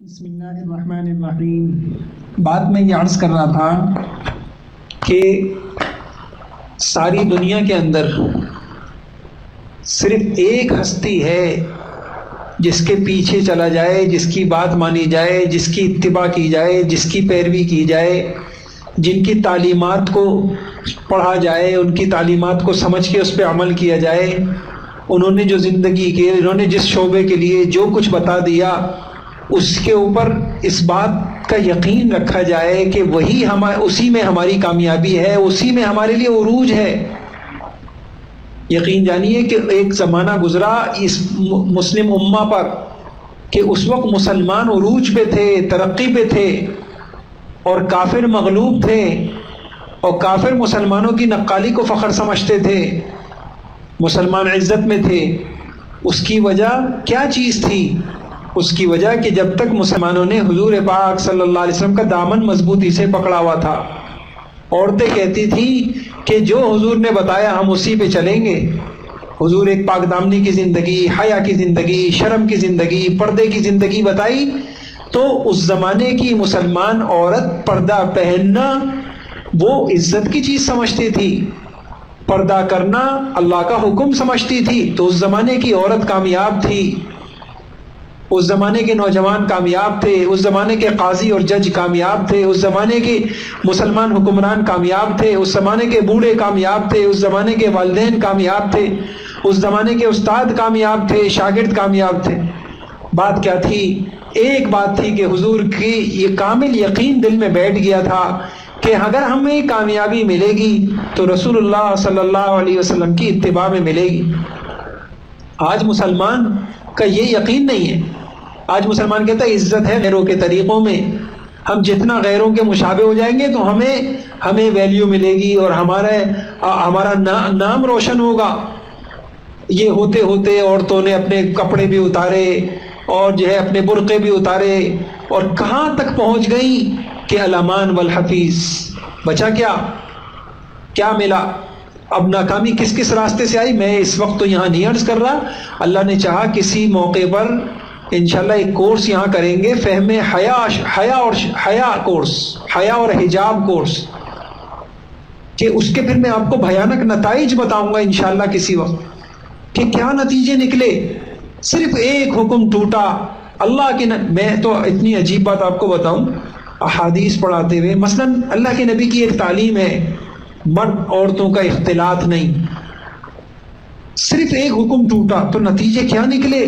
بسم اللہ الرحمن الرحیم۔ بات میں یہ عرض کر رہا تھا کہ ساری دنیا کے اندر صرف ایک ہستی ہے جس کے پیچھے چلا جائے، جس کی بات مانی جائے، جس کی اتباع کی جائے، جس کی پیروی کی جائے، جن کی تعلیمات کو پڑھا جائے، ان کی تعلیمات کو سمجھ کے اس پہ عمل کیا جائے۔ انہوں نے جو زندگی کی، انہوں نے جس شعبے کے لیے جو کچھ بتا دیا، اس کے اوپر اس بات کا یقین رکھا جائے کہ وہی اسی میں ہماری کامیابی ہے، اسی میں ہمارے لیے عروج ہے۔ یقین جانیے کہ ایک زمانہ گزرا اس مسلم امہ پر کہ اس وقت مسلمان عروج پہ تھے، ترقی پہ تھے، اور کافر مغلوب تھے، اور کافر مسلمانوں کی نقالی کو فخر سمجھتے تھے، مسلمان عزت میں تھے۔ اس کی وجہ کیا چیز تھی؟ اس کی وجہ کہ جب تک مسلمانوں نے حضور پاک صلی اللہ علیہ وسلم کا دامن مضبوطی سے پکڑا ہوا تھا، عورتیں کہتی تھیں کہ جو حضور نے بتایا ہم اسی پہ چلیں گے۔ حضور ایک پاک دامنی کی زندگی، حیا کی زندگی، شرم کی زندگی، پردے کی زندگی بتائی، تو اس زمانے کی مسلمان عورت پردہ پہننا وہ عزت کی چیز سمجھتی تھی، پردہ کرنا اللہ کا حکم سمجھتی تھی۔ تو اس زمانے کی عورت کامیاب تھی، اس زمانے کے نوجوان کامیاب تھے، اس زمانے کے قاضی اور جج کامیاب تھے، اس زمانے کے مسلمان حکمران کامیاب تھے، اس زمانے کے بوڑھے کامیاب تھے، اس زمانے کے والدین کامیاب تھے، اس زمانے کے استاد کامیاب تھے، شاگرد کامیاب تھے۔ بات کیا تھی؟ ایک بات تھی کہ حضور کی یہ کامل یقین دل میں بیٹھ گیا تھا کہ اگر ہمیں کامیابی ملے گی تو رسول اللہ صلی اللہ علیہ وسلم کی اتباع میں ملے گی۔ آج مسلمان کا یہ یقین نہیں ہے۔ آج مسلمان کہتا ہے عزت ہے غیروں کے طریقوں میں، ہم جتنا غیروں کے مشابہ ہو جائیں گے تو ہمیں ویلیو ملے گی اور ہمارا نام روشن ہوگا۔ یہ ہوتے ہوتے عورتوں نے اپنے کپڑے بھی اتارے اور جو ہے اپنے برقعے بھی اتارے، اور کہاں تک پہنچ گئی کہ الامان والحفیظ۔ بچا کیا ملا؟ اب ناکامی کس کس راستے سے آئی میں اس وقت تو یہاں نہیں عرض کر رہا۔ اللہ نے چاہا کسی موقع پر انشاءاللہ ایک کورس یہاں کریں گے، فہم حیا کورس، حیا اور حجاب کورس، کہ اس کے پھر میں آپ کو بھیانک نتائج بتاؤں گا انشاءاللہ کسی وقت کہ کیا نتیجے نکلے۔ صرف ایک حکم ٹوٹا اللہ کے میں تو اتنی عجیب بات آپ کو بتاؤں، احادیث پڑھاتے ہوئے مثلا اللہ کے نبی کی ایک تعلیم ہے، مرد عورتوں کا اختلاط نہیں، صرف ایک حکم ٹوٹا تو نتیجے کیا نکلے،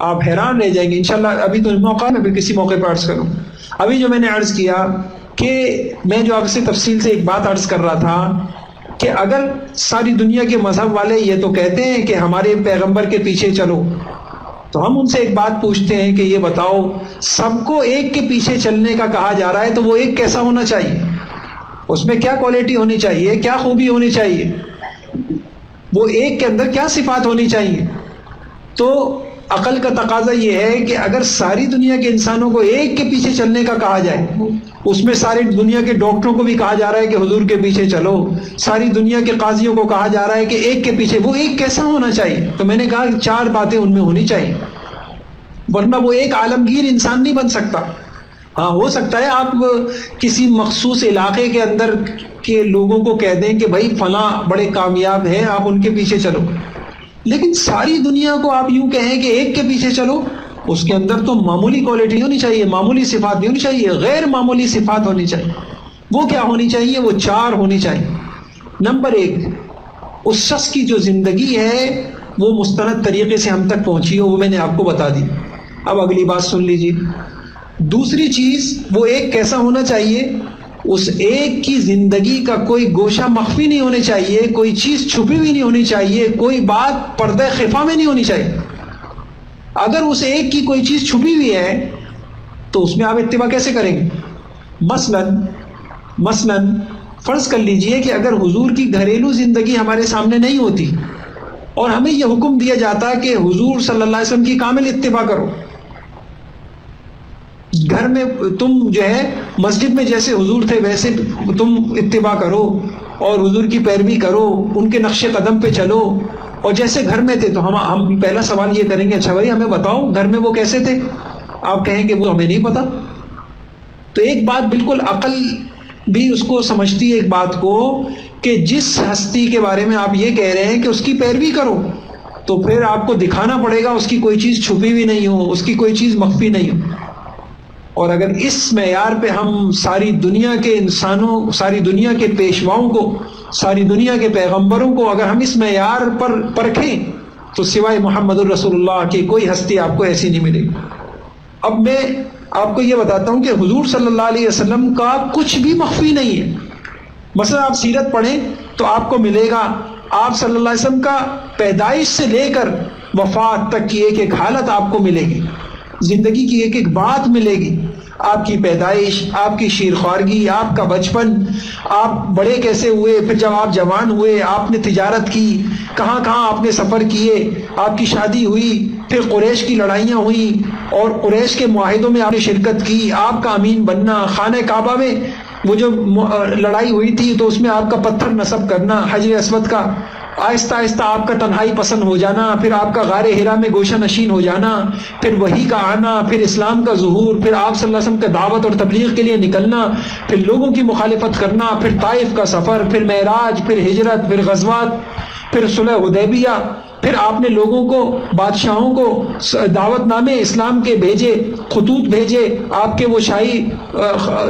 آپ حیران رہ جائیں گے انشاءاللہ۔ ابھی تو موقع میں بھی کسی موقع پر عرض کروں۔ ابھی جو میں نے عرض کیا کہ میں جو آپ سے تفصیل سے ایک بات عرض کر رہا تھا کہ اگر ساری دنیا کے مذہب والے یہ تو کہتے ہیں کہ ہمارے پیغمبر کے پیچھے چلو، تو ہم ان سے ایک بات پوچھتے ہیں کہ یہ بتاؤ سب کو ایک کے پیچھے چلنے کا کہا جا رہا ہے تو وہ ایک کیسا ہونا چاہیے؟ اس میں کیا کوالٹی ہونی چاہیے، کیا خوبی ہونی چاہیے، وہ ایک کے اندر کیا صفات ہونی چاہیے؟ تو عقل کا تقاضا یہ ہے کہ اگر ساری دنیا کے انسانوں کو ایک کے پیچھے چلنے کا کہا جائے، اس میں ساری دنیا کے ڈاکٹروں کو بھی کہا جا رہا ہے کہ حضور کے پیچھے چلو، ساری دنیا کے قاضیوں کو کہا جا رہا ہے کہ ایک کے پیچھے، وہ ایک کیسا ہونا چاہیے؟ تو میں نے کہا کہ 4 باتیں ان میں ہونی چاہیے، ورنہ وہ ایک عالمگیر انسان نہیں بن سکتا۔ ہاں ہو سکتا ہے آپ کسی مخصوص علاقے کے اندر کے لوگوں کو کہہ دیں کہ بھائی فلاں بڑے کامیاب ہیں، آپ ان کے پیچھے چلو، لیکن ساری دنیا کو آپ یوں کہیں کہ ایک کے پیچھے چلو، اس کے اندر تو معمولی کوالٹی ہونی چاہیے، معمولی صفات نہیں ہونی چاہیے، غیر معمولی صفات ہونی چاہیے۔ وہ کیا ہونی چاہیے؟ وہ 4 ہونی چاہیے۔ نمبر 1، اس شخص کی جو زندگی ہے وہ مستند طریقے سے ہم تک پہنچی ہو، وہ میں نے آپ کو بتا دی۔ اب اگلی بات سن لیجیے۔ دوسری چیز، وہ ایک کیسا ہونا چاہیے؟ اس ایک کی زندگی کا کوئی گوشہ مخفی نہیں ہونے چاہیے، کوئی چیز چھپی ہوئی نہیں ہونی چاہیے، کوئی بات پردہ خفا میں نہیں ہونی چاہیے۔ اگر اس ایک کی کوئی چیز چھپی ہوئی ہے تو اس میں آپ اتباع کیسے کریں گے؟ مثلا فرض کر لیجئے کہ اگر حضور کی گھریلو زندگی ہمارے سامنے نہیں ہوتی اور ہمیں یہ حکم دیا جاتا کہ حضور صلی اللہ علیہ وسلم کی کامل اتباع کرو، گھر میں تم جو ہے مسجد میں جیسے حضور تھے ویسے تم اتباع کرو اور حضور کی پیروی کرو، ان کے نقش قدم پہ چلو، اور جیسے گھر میں تھے تو ہم پہلا سوال یہ کریں گے اچھا بھائی ہمیں بتاؤ گھر میں وہ کیسے تھے؟ آپ کہیں کہ وہ ہمیں نہیں پتا. تو ایک بات بالکل عقل بھی اس کو سمجھتی ہے ایک بات کو کہ جس ہستی کے بارے میں آپ یہ کہہ رہے ہیں کہ اس کی پیروی کرو تو پھر آپ کو دکھانا پڑے گا اس کی کوئی چیز چھپی بھی نہیں ہو, اس کی کوئی چیز مخفی نہیں ہو. اور اگر اس معیار پہ ہم ساری دنیا کے انسانوں, ساری دنیا کے پیشواؤں کو, ساری دنیا کے پیغمبروں کو اگر ہم اس معیار پر پرکھیں تو سوائے محمد الرسول اللہ کی کوئی ہستی آپ کو ایسی نہیں ملے گی. اب میں آپ کو یہ بتاتا ہوں کہ حضور صلی اللہ علیہ وسلم کا کچھ بھی مخفی نہیں ہے. مثلا آپ سیرت پڑھیں تو آپ کو ملے گا آپ صلی اللہ علیہ وسلم کا پیدائش سے لے کر وفات تک کی ایک ایک حالت آپ کو ملے گی, زندگی کی ایک ایک بات ملے گی. آپ کی پیدائش, آپ کی شیرخوارگی, آپ کا بچپن, آپ بڑے کیسے ہوئے, پھر جب آپ جوان ہوئے آپ نے تجارت کی, کہاں کہاں آپ نے سفر کیے, آپ کی شادی ہوئی, پھر قریش کی لڑائیاں ہوئیں اور قریش کے معاہدوں میں آپ نے شرکت کی, آپ کا امین بننا, خانہ کعبہ میں وہ جو لڑائی ہوئی تھی تو اس میں آپ کا پتھر نصب کرنا, حجر اسود کا, آہستہ آہستہ آپ کا تنہائی پسند ہو جانا, پھر آپ کا غار ہرا میں گوشہ نشین ہو جانا, پھر وحی کا آنا, پھر اسلام کا ظہور, پھر آپ صلی اللہ علیہ وسلم کا دعوت اور تبلیغ کے لیے نکلنا, پھر لوگوں کی مخالفت کرنا, پھر طائف کا سفر, پھر معراج, پھر ہجرت, پھر غزوات, پھر صلح حدیبیہ, پھر آپ نے لوگوں کو, بادشاہوں کو دعوت نامے اسلام کے بھیجے, خطوط بھیجے, آپ کے وہ شاہی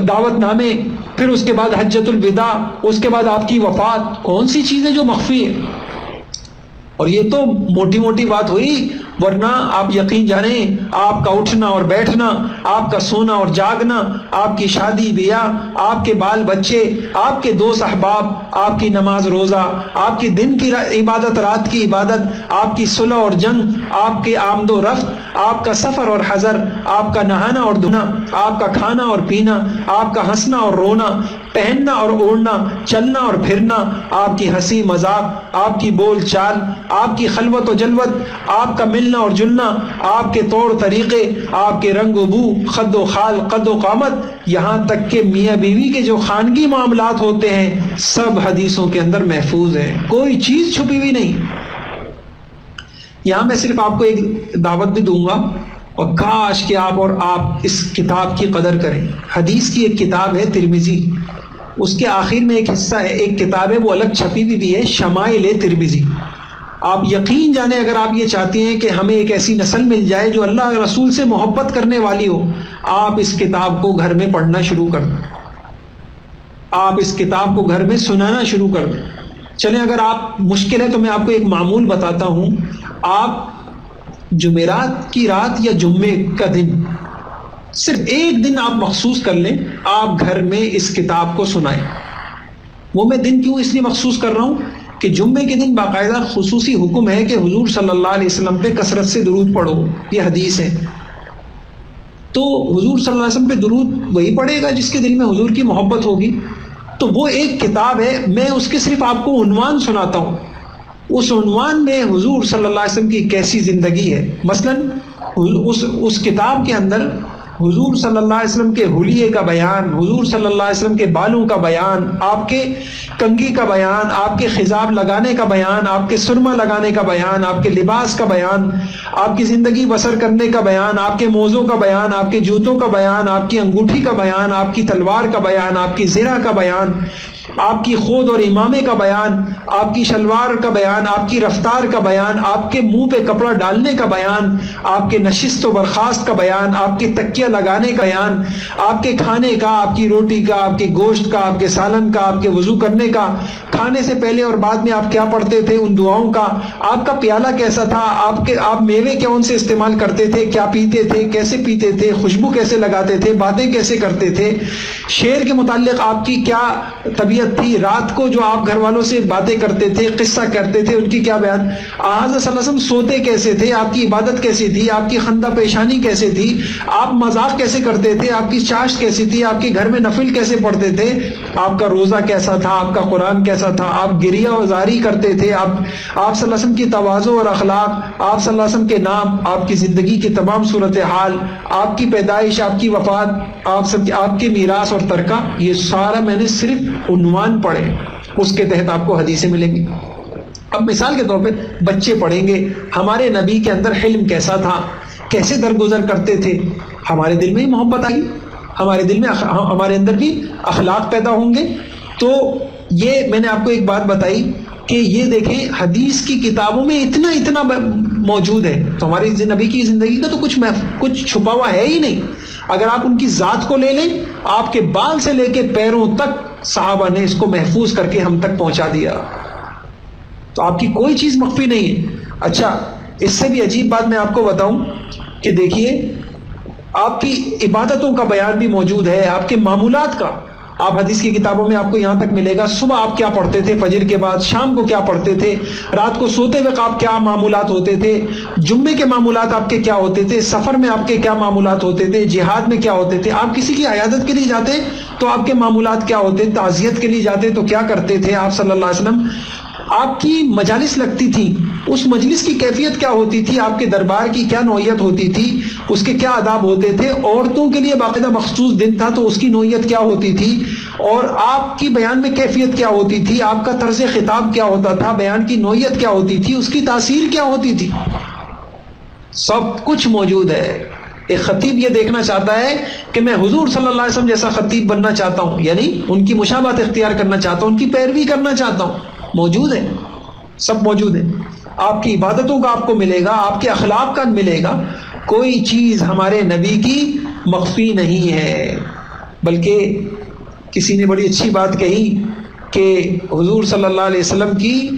دعوت نامے, پھر اس کے بعد حجۃ الوداع, اس کے بعد آپ کی وفات. کون سی چیزیں جو مخفی ہے؟ اور یہ تو موٹی موٹی بات ہوئی, ورنہ آپ یقین جانیں آپ کا اٹھنا اور بیٹھنا, آپ کا سونا اور جاگنا, آپ کی شادی بیاہ, آپ کے بال بچے, آپ کے دوست احباب, آپ کی نماز روزہ, آپ کی دن کی عبادت, رات کی عبادت, آپ کی صلح اور جنگ, آپ کے آمد و رفت, آپ کا سفر اور حضر, آپ کا نہانا اور دھونا, آپ کا کھانا اور پینا, آپ کا ہنسنا اور رونا, پہننا اور اوڑھنا, چلنا اور پھرنا, آپ کی ہنسی مذاق, آپ کی بول چال, آپ کی خلوت و جلوت, آپ کا ملنا اور جلنا, آپ کے طور طریقے, آپ کے رنگ و بو, خد و خال, قد و قامت, یہاں تک کہ میاں بیوی کے جو خانگی معاملات ہوتے ہیں سب حدیثوں کے اندر محفوظ ہیں, کوئی چیز چھپی ہوئی نہیں. یہاں میں صرف آپ کو ایک دعوت بھی دوں گا, اور کاش کہ آپ اس کتاب کی قدر کریں. حدیث کی ایک کتاب ہے ترمذی, اس کے آخر میں ایک حصہ ہے, ایک کتاب ہے وہ الگ چھپی ہوئی بھی ہے, شمائل ترمذی. آپ یقین جانیں اگر آپ یہ چاہتے ہیں کہ ہمیں ایک ایسی نسل مل جائے جو اللہ کے رسول سے محبت کرنے والی ہو, آپ اس کتاب کو گھر میں پڑھنا شروع کر دیں, آپ اس کتاب کو گھر میں سنانا شروع کر دیں. چلیں اگر آپ مشکل ہے تو میں آپ کو ایک معمول بتاتا ہوں. آپ جمعرات کی رات یا جمعے کا دن, صرف ایک دن آپ مخصوص کر لیں, آپ گھر میں اس کتاب کو سنائیں. وہ میں دن کیوں اس لیے مخصوص کر رہا ہوں کہ جمعے کے دن باقاعدہ خصوصی حکم ہے کہ حضور صلی اللہ علیہ وسلم پہ کثرت سے درود پڑھو, یہ حدیث ہے. تو حضور صلی اللہ علیہ وسلم پہ درود وہی پڑھے گا جس کے دل میں حضور کی محبت ہوگی. تو وہ ایک کتاب ہے, میں اس کے صرف آپ کو عنوان سناتا ہوں. اس عنوان میں حضور صلی اللہ علیہ وسلم کی کیسی زندگی ہے. مثلاً اس کتاب کے اندر حضور صلی اللہ علیہ وسلم کے حلیے کا بیان, حضور صلی اللہ علیہ وسلم کے بالوں کا بیان, آپ کے کنگھی کا بیان, آپ کے خضاب لگانے کا بیان, آپ کے سرما لگانے کا بیان, آپ کے لباس کا بیان, آپ کی زندگی بسر کرنے کا بیان, آپ کے موزوں کا بیان, آپ کے جوتوں کا بیان, آپ کی انگوٹھی کا بیان, آپ کی تلوار کا بیان, آپ کی زرہ کا بیان, آپ کی خود اور امامے کا بیان, آپ کی شلوار کا بیان, آپ کی رفتار کا بیان, آپ کے منہ پہ کپڑا ڈالنے کا بیان, آپ کے نشست و برخاست کا بیان, آپ کے تکیہ لگانے کا بیان, آپ کے کھانے کا, آپ کی روٹی کا, آپ کے گوشت کا, آپ کے سالن کا, آپ کے وضو کرنے کا, کھانے سے پہلے اور بعد میں آپ کیا پڑھتے تھے, ان دعاؤں کا, آپ کا پیالہ کیسا تھا, آپ میوے کون سے استعمال کرتے تھے, کیا پیتے تھے, کیسے پیتے تھے, خوشبو کیسے لگاتے تھے, باتیں کیسے کرتے تھے, شعر کے متعلق آپ کی کیا طبیعت تھی, رات کو جو آپ گھر والوں سے باتیں کرتے تھے, قصہ کرتے تھے, ان کی کیا بیان, حضرت صلی اللہ علیہ وسلم سوتے کیسے تھے, آپ کی عبادت کیسی تھی, آپ کی خندہ پیشانی کیسے تھی, آپ مذاق کیسے کرتے تھے, آپ کی چاشت کیسی تھی, آپ کے گھر میں نفل کیسے پڑھتے تھے, آپ کا روزہ کیسا تھا, آپ کا قرآن کیسا تھا, آپ گریہ و زاری کرتے تھے, آپ صلی اللہ علیہ وسلم کی تواضع اور اخلاق, آپ صلی اللہ علیہ وسلم کے نام, آپ کی زندگی کی تمام صورتحال, آپ کی پیدائش, آپ کی وفات, آپ کے میراث اور ترکہ, یہ سارا میں نے صرف عنوان پڑھے, اس کے تحت آپ کو حدیثیں ملیں گی. اب مثال کے طور پہ بچے پڑھیں گے ہمارے نبی کے اندر حلم کیسا تھا, کیسے درگزر کرتے تھے، ہمارے دل میں ہی محبت آئی، ہمارے دل میں ہمارے اندر بھی اخلاق پیدا ہوں گے۔ تو یہ میں نے آپ کو ایک بات بتائی کہ یہ دیکھیں حدیث کی کتابوں میں اتنا موجود ہے، تو ہماری نبی کی زندگی کا تو کچھ چھپا ہوا ہے ہی نہیں۔ اگر آپ ان کی ذات کو لے لیں، آپ کے بال سے لے کے پیروں تک صحابہ نے اس کو محفوظ کر کے ہم تک پہنچا دیا، تو آپ کی کوئی چیز مخفی نہیں ہے۔ اچھا، اس سے بھی عجیب بات میں آپ کو بتاؤں کہ دیکھیے آپ کی عبادتوں کا بیان بھی موجود ہے، آپ کے معمولات کا۔ آپ حدیث کی کتابوں میں آپ کو یہاں تک ملے گا، صبح آپ کیا پڑھتے تھے، فجر کے بعد شام کو کیا پڑھتے تھے، رات کو سوتے وقت آپ کیا معمولات ہوتے تھے، جمعے کے معمولات آپ کے کیا ہوتے تھے، سفر میں آپ کے کیا معمولات ہوتے تھے، جہاد میں کیا ہوتے تھے، آپ کسی کی عیادت کے لیے جاتے تو آپ کے معمولات کیا ہوتے، تعزیت کے لیے جاتے تو کیا کرتے تھے آپ صلی اللہ علیہ وسلم، آپ کی مجالس لگتی تھی، اس مجلس کی کیفیت کیا ہوتی تھی، آپ کے دربار کی کیا نوعیت ہوتی تھی، اس کے کیا آداب ہوتے تھے، عورتوں کے لیے باقاعدہ مخصوص دن تھا تو اس کی نوعیت کیا ہوتی تھی، اور آپ کی بیان میں کیفیت کیا ہوتی تھی، آپ کا طرز خطاب کیا ہوتا تھا، بیان کی نوعیت کیا ہوتی تھی، اس کی تاثیر کیا ہوتی تھی، سب کچھ موجود ہے۔ ایک خطیب یہ دیکھنا چاہتا ہے کہ میں حضور صلی اللہ علیہ وسلم جیسا خطیب بننا چاہتا ہوں، یعنی ان کی مشابہت اختیار کرنا چاہتا ہوں، ان کی پیروی کرنا چاہتا ہوں، موجود ہے، سب موجود ہے۔ آپ کی عبادتوں کا آپ کو ملے گا، آپ کے اخلاق کا ملے گا، کوئی چیز ہمارے نبی کی مخفی نہیں ہے۔ بلکہ کسی نے بڑی اچھی بات کہی کہ حضور صلی اللہ علیہ وسلم کی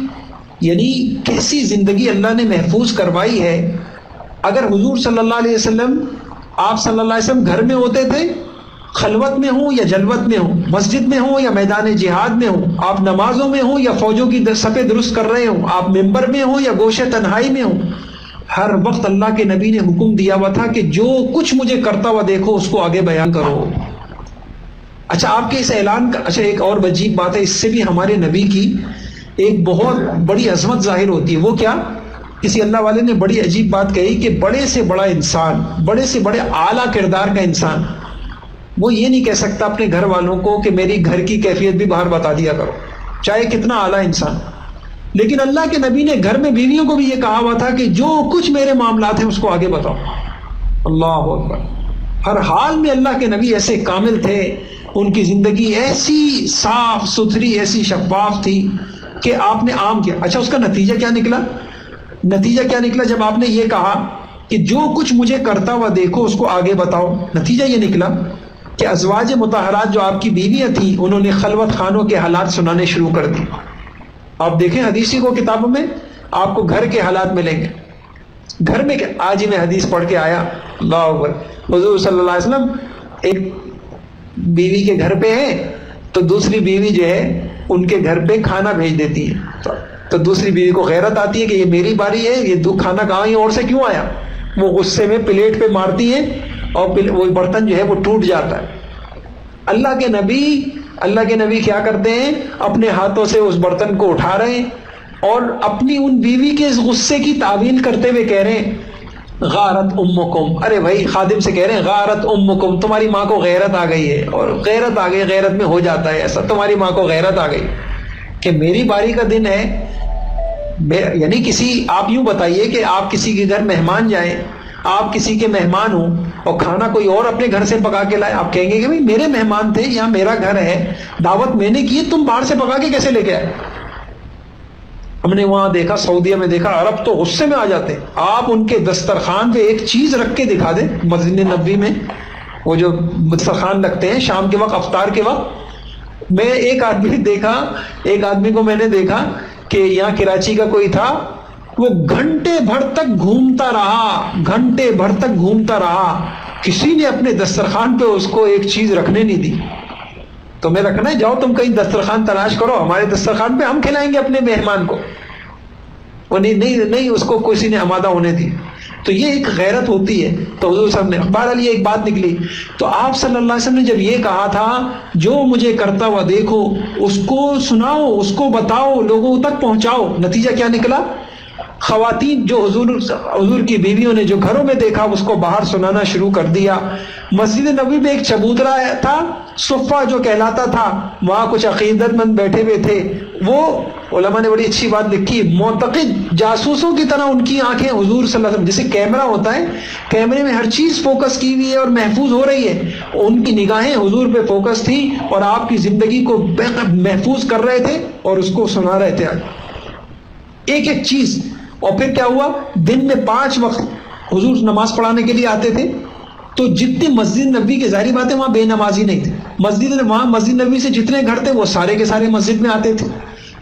یعنی کیسی زندگی اللہ نے محفوظ کروائی ہے۔ اگر حضور صلی اللہ علیہ وسلم، آپ صلی اللہ علیہ وسلم گھر میں ہوتے تھے، خلوت میں ہوں یا جلوت میں ہوں، مسجد میں ہوں یا میدان جہاد میں ہوں، آپ نمازوں میں ہوں یا فوجوں کی صفیں درست کر رہے ہوں، آپ ممبر میں ہوں یا گوشے تنہائی میں ہوں، ہر وقت اللہ کے نبی نے حکم دیا ہوا تھا کہ جو کچھ مجھے کرتا ہوا دیکھو اس کو آگے بیان کرو۔ اچھا، آپ کے اس اعلان کا ایک اور عجیب بات ہے، اس سے بھی ہمارے نبی کی ایک بہت بڑی عظمت ظاہر ہوتی ہے۔ وہ کیا؟ کسی اللہ والے نے بڑی عجیب بات کہی کہ بڑے سے بڑا انسان، بڑے سے بڑے اعلیٰ کردار کا انسان، وہ یہ نہیں کہہ سکتا اپنے گھر والوں کو کہ میری گھر کی کیفیت بھی باہر بتا دیا کرو، چاہے کتنا اعلیٰ انسان۔ لیکن اللہ کے نبی نے گھر میں بیویوں کو بھی یہ کہا ہوا تھا کہ جو کچھ میرے معاملات ہیں اس کو آگے بتاؤ۔ اللہ اکبر! ہر حال میں اللہ کے نبی ایسے کامل تھے، ان کی زندگی ایسی صاف ستھری، ایسی شفاف تھی کہ آپ نے عام کیا۔ اچھا، اس کا نتیجہ کیا نکلا؟ نتیجہ کیا نکلا جب آپ نے یہ کہا کہ جو کچھ مجھے کرتا ہوا دیکھو اس کو آگے بتاؤ؟ نتیجہ یہ نکلا کہ ازواج مطہرات جو آپ کی بیویاں تھیں انہوں نے خلوت خانوں کے حالات سنانے شروع کر دی۔ آپ دیکھیں حدیثی کو کتابوں میں آپ کو گھر کے حالات ملیں گے۔ گھر میں آج ہی میں حدیث پڑھ کے آیا، اللہ اکبر، حضور صلی اللہ علیہ وسلم ایک بیوی کے گھر پہ ہے تو دوسری بیوی جو ہے ان کے گھر پہ کھانا بھیج دیتی ہے، تو دوسری بیوی کو غیرت آتی ہے کہ یہ میری باری ہے، یہ کھانا کہاں اور سے کیوں آیا؟ وہ غصے میں پلیٹ پہ مارتی ہیں اور وہ برتن جو ہے وہ ٹوٹ جاتا ہے۔ اللہ کے نبی کیا کرتے ہیں؟ اپنے ہاتھوں سے اس برتن کو اٹھا رہے ہیں اور اپنی ان بیوی کے اس غصے کی تعویل کرتے ہوئے کہہ رہے ہیں غارت امکم، ارے بھائی خادم سے کہہ رہے ہیں غارت امکم، تمہاری ماں کو غیرت آ گئی ہے، اور غیرت آ گئی، غیرت میں ہو جاتا ہے ایسا، تمہاری ماں کو غیرت آ گئی کہ میری باری کا دن ہے۔ یعنی آپ یوں بتائیے کہ آپ کسی کے گھر مہمان جائیں، آپ کسی کے مہمان ہوں اور کھانا کوئی اور اپنے گھر سے پکا کے لائے، آپ کہیں گے کہ بھائی میرے مہمان تھے، یہاں میرا گھر ہے، دعوت میں نے کی، تم باہر سے پکا کے کیسے لے کے آئے؟ ہم نے وہاں دیکھا، سعودیہ میں دیکھا، عرب تو غصے میں آ جاتے، آپ ان کے دسترخوان پہ ایک چیز رکھ کے دکھا دیں، مسجد نبوی میں وہ جو دسترخوان رکھتے ہیں شام کے وقت، افطار کے وقت، میں ایک آدمی کو میں نے دیکھا کہ یہاں کراچی کا کوئی تھا، وہ گھنٹے بھر تک گھومتا رہا، کسی نے اپنے دسترخوان پہ اس کو ایک چیز رکھنے نہیں دی۔ تمہیں رکھنا ہے، جاؤ تم کہیں دسترخوان تلاش کرو، ہمارے دسترخوان پہ ہم کھلائیں گے اپنے مہمان کو۔ وہ نہیں اس کو کسی نے آمادہ ہونے دی۔ تو یہ ایک غیرت ہوتی ہے۔ تو حضور صاحب نے بہرحال یہ ایک بات نکلی، تو آپ صلی اللہ علیہ وسلم نے جب یہ کہا تھا جو مجھے کرتا ہوا دیکھو اس کو سناؤ، اس کو بتاؤ، لوگوں تک پہنچاؤ، نتیجہ کیا نکلا؟ خواتین جو حضور کی بیویوں نے جو گھروں میں دیکھا اس کو باہر سنانا شروع کر دیا. مسجد نبوی میں ایک چبوترا تھا صفہ جو کہلاتا تھا, وہاں کچھ عقیدت مند بیٹھے ہوئے تھے. وہ علماء نے بڑی اچھی بات لکھی, معتقد جاسوسوں کی طرح ان کی آنکھیں حضور صلی اللہ علیہ وسلم, جیسے کیمرہ ہوتا ہے, کیمرے میں ہر چیز فوکس کی ہوئی ہے اور محفوظ ہو رہی ہے, ان کی نگاہیں حضور پہ فوکس تھی اور آپ کی زندگی کو محفوظ کر رہے تھے اور اس کو سنا رہے تھے ایک ایک چیز. اور پھر کیا ہوا, دن میں 5 وقت حضور نماز پڑھانے کے لیے آتے تھے. تو جتنے مسجد نبوی کے ظاہری بات ہے وہاں بے نمازی نہیں تھے, وہاں مسجد نبوی سے جتنے گھر تھے وہ سارے کے سارے مسجد میں آتے تھے.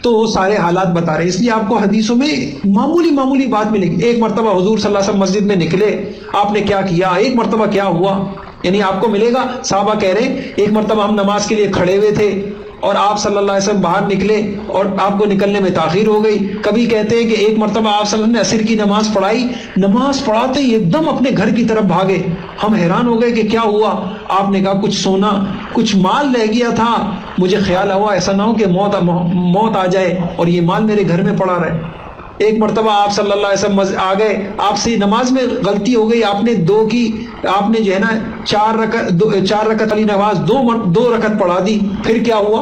تو وہ سارے حالات بتا رہے, اس لیے آپ کو حدیثوں میں معمولی بات ملے گی. ایک مرتبہ حضور صلی اللہ علیہ وسلم مسجد میں نکلے, آپ نے کیا کیا, ایک مرتبہ کیا ہوا, یعنی آپ کو ملے گا. صحابہ کہہ رہے ہیں ایک مرتبہ ہم نماز کے لیے کھڑے ہوئے تھے اور آپ صلی اللہ علیہ وسلم باہر نکلے اور آپ کو نکلنے میں تاخیر ہو گئی. کبھی کہتے ہیں کہ ایک مرتبہ آپ صلی اللہ علیہ وسلم نے عصر کی نماز پڑھائی, نماز پڑھاتے ہی ایک دم اپنے گھر کی طرف بھاگے. ہم حیران ہو گئے کہ کیا ہوا. آپ نے کہا کچھ سونا کچھ مال رہ گیا تھا, مجھے خیال ہوا ایسا نہ ہو کہ موت آ جائے اور یہ مال میرے گھر میں پڑا رہے. ایک مرتبہ آپ صلی اللہ علیہ وسلم آ گئے, آپ سے نماز میں غلطی ہو گئی, آپ نے آپ نے جو ہے نا 4 رکعت والی نماز 2 رکعت پڑھا دی. پھر کیا ہوا,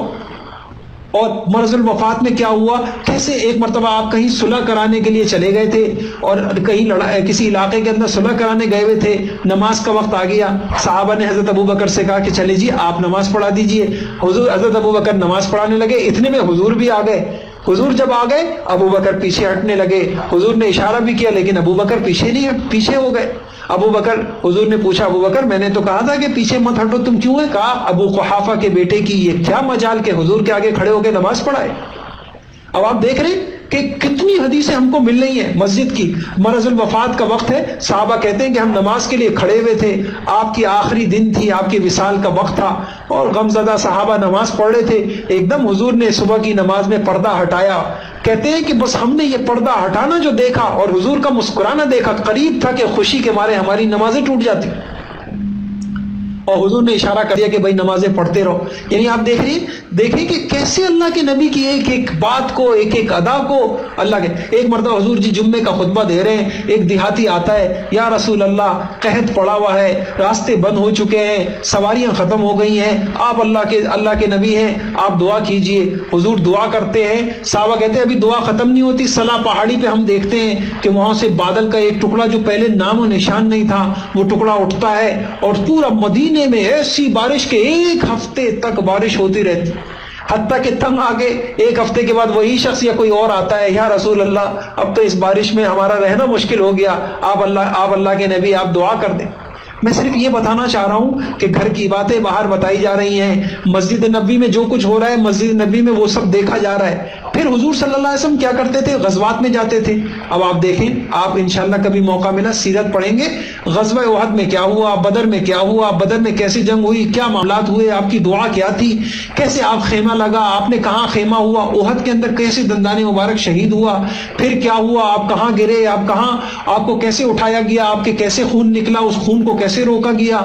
اور مرض الوفات میں کیا ہوا, کیسے ایک مرتبہ آپ کہیں صلح کرانے کے لیے چلے گئے تھے اور کہیں کسی علاقے کے اندر صلح کرانے گئے ہوئے تھے, نماز کا وقت آ گیا. صحابہ نے حضرت ابو بکر سے کہا کہ چلے جی آپ نماز پڑھا دیجئے. حضرت ابو بکر نماز پڑھانے لگے, اتنے میں حضور بھی آ گئے. حضور جب آ گئے ابو بکر پیچھے ہٹنے لگے. حضور نے اشارہ بھی کیا لیکن ابو بکر پیچھے ہو گئے. ابو بکر, حضور نے پوچھا ابو بکر میں نے تو کہا تھا کہ پیچھے مت ہٹو, تم کیوں ہے؟ کہا ابو قحافہ کے بیٹے کی یہ کیا مجال کہ حضور کے آگے کھڑے ہو کے نماز پڑھائے. اب آپ دیکھ رہے ہیں کہ کتنی حدیثیں ہم کو مل رہی ہیں مسجد کی. مرض الوفات کا وقت ہے, صحابہ کہتے ہیں کہ ہم نماز کے لیے کھڑے ہوئے تھے, آپ کی آخری دن تھی, آپ کی وصال کا وقت تھا اور غمزدہ صحابہ نماز پڑھ رہے تھے. ایک دم حضور نے صبح کی نماز میں پردہ ہٹایا. کہتے ہیں کہ بس ہم نے یہ پردہ ہٹانا جو دیکھا اور حضور کا مسکرانا دیکھا, قریب تھا کہ خوشی کے مارے ہماری نمازیں ٹوٹ جاتی. اور حضور نے اشارہ کر دیا کہ بھائی نمازیں پڑھتے رہو. یعنی آپ دیکھیں کہ کیسے اللہ کے نبی کی ایک ایک بات کو, ایک ایک ادا کو اللہ کے. ایک مرتبہ حضور جی جمعے کا خطبہ دے رہے ہیں, ایک دیہاتی آتا ہے, یا رسول اللہ قحط پڑا ہوا ہے, راستے بند ہو چکے ہیں, سواریاں ختم ہو گئی ہیں, آپ اللہ کے نبی ہیں, آپ دعا کیجئے. حضور دعا کرتے ہیں, صحابہ کہتے ہیں ابھی دعا ختم نہیں ہوتی, صلا پہاڑی پہ ہم دیکھتے ہیں کہ وہاں سے بادل کا ایک ٹکڑا جو پہلے نام و نشان نہیں تھا وہ ٹکڑا اٹھتا ہے اور پورا مدینے میں ایسی بارش کے 1 ہفتے تک بارش ہوتی رہتی, حتیٰ کہ تنگ آگے 1 ہفتے کے بعد وہی شخص یا کوئی اور آتا ہے, یا رسول اللہ اب تو اس بارش میں ہمارا رہنا مشکل ہو گیا, آپ اللہ کے نبی آپ دعا کر دیں. میں صرف یہ بتانا چاہ رہا ہوں کہ گھر کی باتیں باہر بتائی جا رہی ہیں, مسجد نبوی میں جو کچھ ہو رہا ہے مسجد نبوی میں وہ سب دیکھا جا رہا ہے. پھر حضور صلی اللہ علیہ وسلم کیا کرتے تھے, غزوات میں جاتے تھے. اب آپ دیکھیں, آپ انشاءاللہ کبھی موقع ملا سیرت پڑھیں گے, غزوہ احد میں کیا ہوا, بدر میں کیا ہوا, بدر میں کیسی جنگ ہوئی, کیا معاملات ہوئے, آپ کی دعا کیا تھی, کیسے آپ خیمہ لگا, آپ نے کہاں خیمہ ہوا, احد کے اندر کیسے دندان مبارک شہید ہوا, پھر کیا ہوا, آپ کہاں گرے, آپ کو کیسے اٹھایا گیا, آپ کے کیسے خون نکلا, اس خون کو کیسے روکا گیا.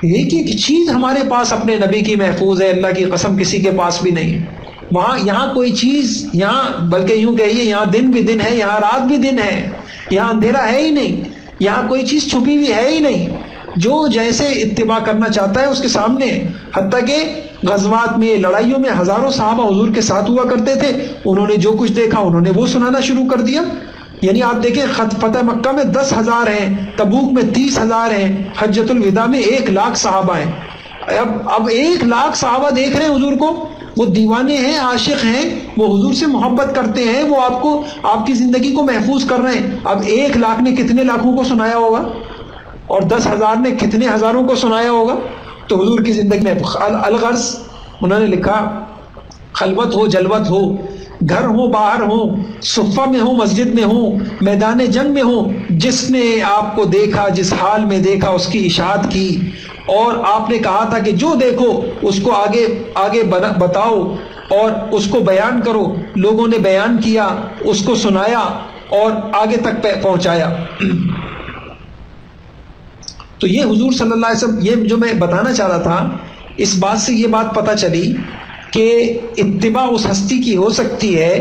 ایک ایک چیز ہمارے پاس اپنے نبی کی محفوظ ہے, اللہ کی قسم کسی کے پاس بھی نہیں ہے. یہاں کوئی چیز, یہاں بلکہ یوں کہیے یہاں دن بھی دن ہے, یہاں رات بھی دن ہے, یہاں اندھیرا ہے ہی نہیں, یہاں کوئی چیز چھپی ہوئی ہے ہی نہیں. جو جیسے اتباع کرنا چاہتا ہے اس کے سامنے. حتیٰ کہ غزوات میں, لڑائیوں میں ہزاروں صحابہ حضور کے ساتھ ہوا کرتے تھے, انہوں نے جو کچھ دیکھا انہوں نے وہ سنانا شروع کر دیا. یعنی آپ دیکھیں فتح مکہ میں 10,000 ہیں, تبوک میں 30,000 ہیں, حجۃ الوداع میں 1,00,000 صحابہ ہیں. اب 1,00,000 صحابہ دیکھ رہے ہیں حضور کو, وہ دیوانے ہیں, عاشق ہیں, وہ حضور سے محبت کرتے ہیں, وہ آپ کی زندگی کو محفوظ کر رہے ہیں. اب 1,00,000 نے کتنے لاکھوں کو سنایا ہوگا اور 10,000 نے کتنے ہزاروں کو سنایا ہوگا. تو حضور کی زندگی میں الغرض انہوں نے لکھا, خلوت ہو جلوت ہو, گھر ہو باہر ہو, صفہ میں ہو مسجد میں ہو, میدان جنگ میں ہو, جس نے آپ کو دیکھا, جس حال میں دیکھا اس کی اشاعت کی. اور آپ نے کہا تھا کہ جو دیکھو اس کو آگے بتاؤ اور اس کو بیان کرو. لوگوں نے بیان کیا, اس کو سنایا اور آگے تک پہنچایا. تو یہ حضور صلی اللہ علیہ وسلم, یہ جو میں بتانا چاہ رہا تھا, اس بات سے یہ بات پتہ چلی کہ اتباع اس ہستی کی ہو سکتی ہے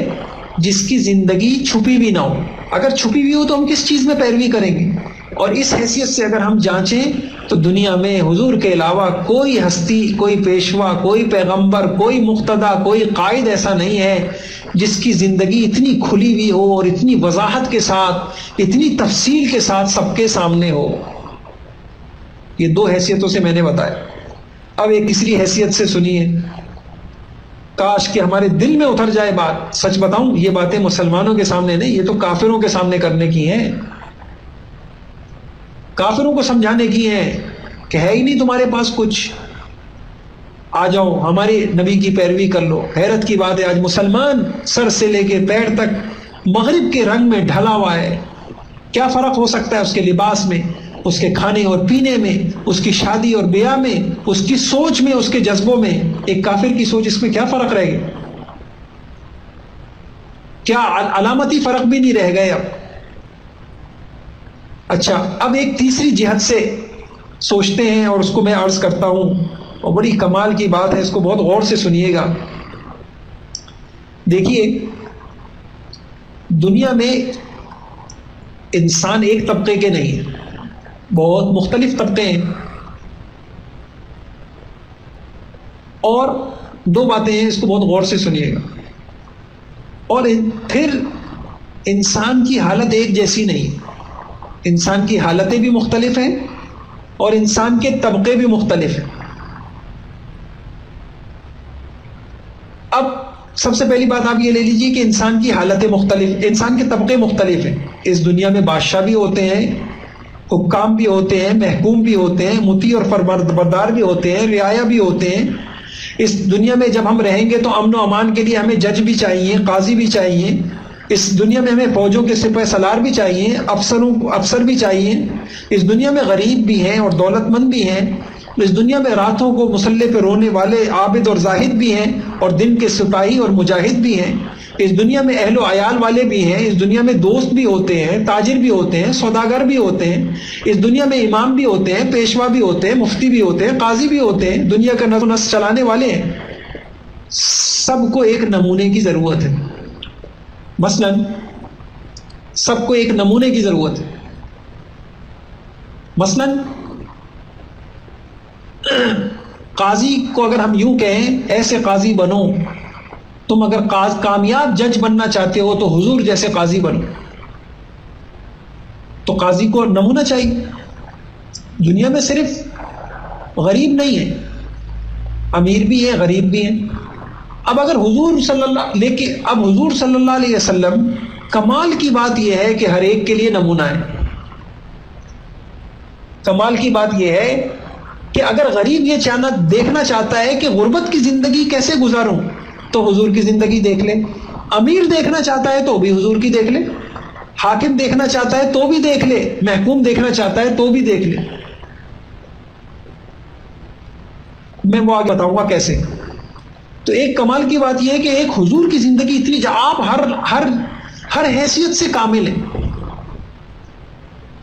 جس کی زندگی چھپی بھی نہ ہو. اگر چھپی بھی ہو تو ہم کس چیز میں پیروی کریں گے؟ اور اس حیثیت سے اگر ہم جانچیں تو دنیا میں حضور کے علاوہ کوئی ہستی، کوئی پیشوا، کوئی پیغمبر، کوئی مقتدی، کوئی قائد ایسا نہیں ہے جس کی زندگی اتنی کھلی ہوئی ہو اور اتنی وضاحت کے ساتھ، اتنی تفصیل کے ساتھ سب کے سامنے ہو. یہ دو حیثیتوں سے میں نے بتایا. اب ایک تیسری حیثیت سے سنیے، کاش کہ ہمارے دل میں اتر جائے بات. سچ بتاؤں یہ باتیں مسلمانوں کے سامنے نہیں، یہ تو کافروں کے سامنے کرنے کی ہیں، کافروں کو سمجھانے کی ہیں کہ ہے ہی نہیں تمہارے پاس کچھ، آ جاؤ ہمارے نبی کی پیروی کر لو. حیرت کی بات ہے آج مسلمان سر سے لے کے پیر تک مغرب کے رنگ میں ڈھلا ہوا ہے. کیا فرق ہو سکتا ہے اس کے لباس میں، اس کے کھانے اور پینے میں، اس کی شادی اور بیاہ میں، اس کی سوچ میں، اس کے جذبوں میں؟ ایک کافر کی سوچ، اس میں کیا فرق رہ گیا؟ کیا علامتی فرق بھی نہیں رہ گئے اب؟ اچھا، اب ایک تیسری جہت سے سوچتے ہیں اور اس کو میں عرض کرتا ہوں، اور بڑی کمال کی بات ہے، اس کو بہت غور سے سنیے گا. دیکھیے دنیا میں انسان ایک طبقے کے نہیں ہیں، بہت مختلف طبقے ہیں. اور دو باتیں ہیں، اس کو بہت غور سے سنیے گا. اور پھر انسان کی حالت ایک جیسی نہیں، انسان کی حالتیں بھی مختلف ہیں اور انسان کے طبقے بھی مختلف ہیں. اب سب سے پہلی بات آپ یہ لے لیجیے کہ انسان کی حالتیں مختلف، انسان کے طبقے مختلف ہیں. اس دنیا میں بادشاہ بھی ہوتے ہیں، حکام بھی ہوتے ہیں، محکوم بھی ہوتے ہیں، مطیع اور فرمانبردار بھی ہوتے ہیں، رعایا بھی ہوتے ہیں. اس دنیا میں جب ہم رہیں گے تو امن و امان کے لیے ہمیں جج بھی چاہیے، قاضی بھی چاہیے. اس دنیا میں ہمیں فوجوں کے سپہ سالار بھی چاہیے، افسر بھی چاہیے. اس دنیا میں غریب بھی ہیں اور دولت مند بھی ہیں. اس دنیا میں راتوں کو مسلح پہ رونے والے عابد اور زاہد بھی ہیں، اور دن کے سپاہی اور مجاہد بھی ہیں. اس دنیا میں اہل و عیال والے بھی ہیں. اس دنیا میں دوست بھی ہوتے ہیں، تاجر بھی ہوتے ہیں، سوداگر بھی ہوتے ہیں. اس دنیا میں امام بھی ہوتے ہیں، پیشوا بھی ہوتے ہیں، مفتی بھی ہوتے ہیں، قاضی بھی ہوتے ہیں، دنیا کا نظم و نسق چلانے والے ہیں. سب کو ایک نمونے کی ضرورت ہے. مثلا سب کو ایک نمونے کی ضرورت ہے. مثلا قاضی کو اگر ہم یوں کہیں ایسے قاضی بنو، تم اگر کامیاب جج بننا چاہتے ہو تو حضور جیسے قاضی بنو. تو قاضی کو نمونہ چاہیے. دنیا میں صرف غریب نہیں ہے، امیر بھی ہے، غریب بھی ہے. اب اگر حضور صلی اللہ علیہ وسلم، کمال کی بات یہ ہے کہ ہر ایک کے لیے نمونہ ہے. کمال کی بات یہ ہے کہ اگر غریب یہ دیکھنا چاہتا ہے کہ غربت کی زندگی کیسے گزاروں تو حضور کی زندگی دیکھ لے. امیر دیکھنا چاہتا ہے تو بھی حضور کی دیکھ لے. حاکم دیکھنا چاہتا ہے تو بھی دیکھ لے. محکوم دیکھنا چاہتا ہے تو بھی دیکھ لے. میں وہ آگے بتاؤں گا کیسے. تو ایک کمال کی بات یہ ہے کہ ایک حضور کی زندگی اتنی، آپ ہر حیثیت سے کامل ہیں.